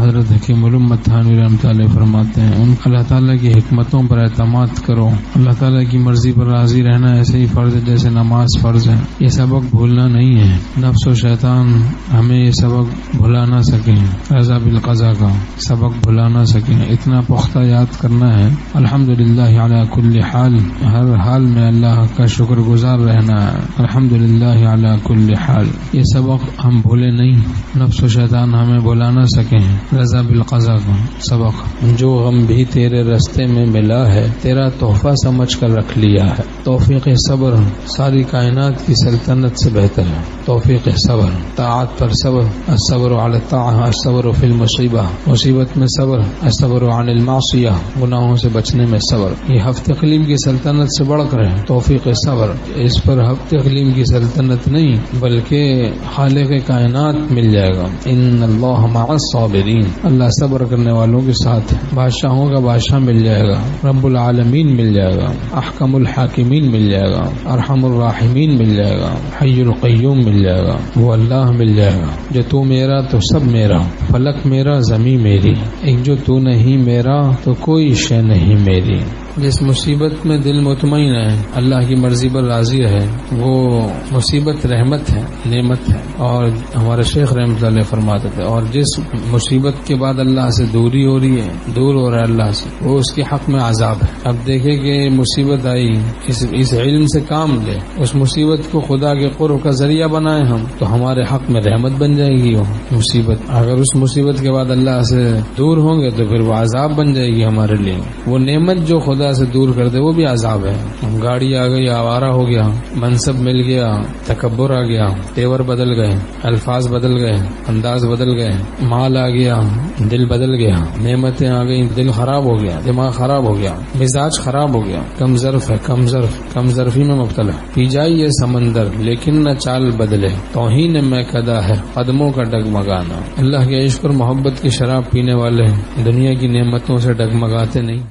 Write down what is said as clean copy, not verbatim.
حضرت حکیم الامت تھانوی رحمۃ اللہ فرماتے ہیں ان اللہ تعالیٰ کی حکمتوں پر اعتماد کرو. اللہ تعالیٰ کی مرضی پر راضی رہنا ایسے ہی فرض ہے جیسے نماز فرض ہے. یہ سبق بھولنا نہیں ہے. نفس و شیطان ہمیں یہ سبق بھلا نہ سکیں. رضا بالقضا کا سبق بھلا نہ سکیں. اتنا پختہ یاد کرنا ہے. الحمدللہ علی کل حال، ہر حال میں اللہ کا شکر گزار رہنا ہے. الحمدللہ علی کل حال. یہ سبق ہم بھولے نہیں. نفس و شیطان ہمیں بھلا نہ سکیں. رضا بالقضا کا سبق، جو غم بھی تیرے رستے میں ملا ہے تیرا تحفہ سمجھ کر رکھ لیا ہے. توفیق صبر ساری کائنات کی سلطنت سے بہتر ہے. توفیق صبر، طاعت پر صبر، الصبر علی الطاعہ، الصبر فی المصیبہ، مصیبت میں صبر، الصبر عن المعصیہ، گناہوں سے بچنے میں صبر. یہ ہفت اقلیم کی سلطنت سے بڑھ کر ہے. توفیق صبر، اس پر ہفت اقلیم کی سلطنت نہیں بلکہ خالق کائنات مل جائے گا. ان اللہ مع الصابرین، اللہ صبر کرنے والوں کے ساتھ ہے. بادشاہوں کا بادشاہ مل جائے گا. رب العالمین مل جائے گا. احکم الحاکمین مل جائے گا. ارحم الراحمین مل جائے گا. حی القیوم مل جائے گا. وہ اللہ مل جائے گا. جو تو میرا تو سب میرا، فلک میرا زمین میری، ایک جو تو نہیں میرا تو کوئی شے نہیں میری. جس مصیبت میں دل مطمئن ہے، اللہ کی مرضی پر راضی ہے، وہ مصیبت رحمت ہے، نعمت ہے. اور ہمارے شیخ رحمۃ اللہ فرماتے تھے، اور جس مصیبت کے بعد اللہ سے دوری ہو رہی ہے، دور ہو رہا ہے اللہ سے، وہ اس کے حق میں عذاب ہے. اب دیکھیں کہ مصیبت آئی، اس علم سے کام لے، اس مصیبت کو خدا کے قرب کا ذریعہ بنائیں ہم، تو ہمارے حق میں رحمت بن جائے گی. وہ مصیبت اگر اس مصیبت کے بعد اللہ سے دور ہوں گے تو پھر وہ عذاب بن جائے گی ہمارے لیے. وہ نعمت جو خدا سے دور کر دے وہ بھی عذاب ہے. گاڑی آ گئی، آوارہ ہو گیا، منصب مل گیا، تکبر آ گیا، تیور بدل گئے، الفاظ بدل گئے، انداز بدل گئے، مال آ گیا، دل بدل گیا، نعمتیں آ گئی، دل خراب ہو گیا، دماغ خراب ہو گیا، مزاج خراب ہو گیا. کم ظرف ہے، کم ظرفی میں مبتلا. پی جائے یہ سمندر لیکن نہ چال بدلے، توہین میں کدا ہے قدموں کا ڈگمگانا. اللہ کے عشق اور محبت کی شراب پینے والے دنیا کی نعمتوں سے ڈگمگاتے نہیں.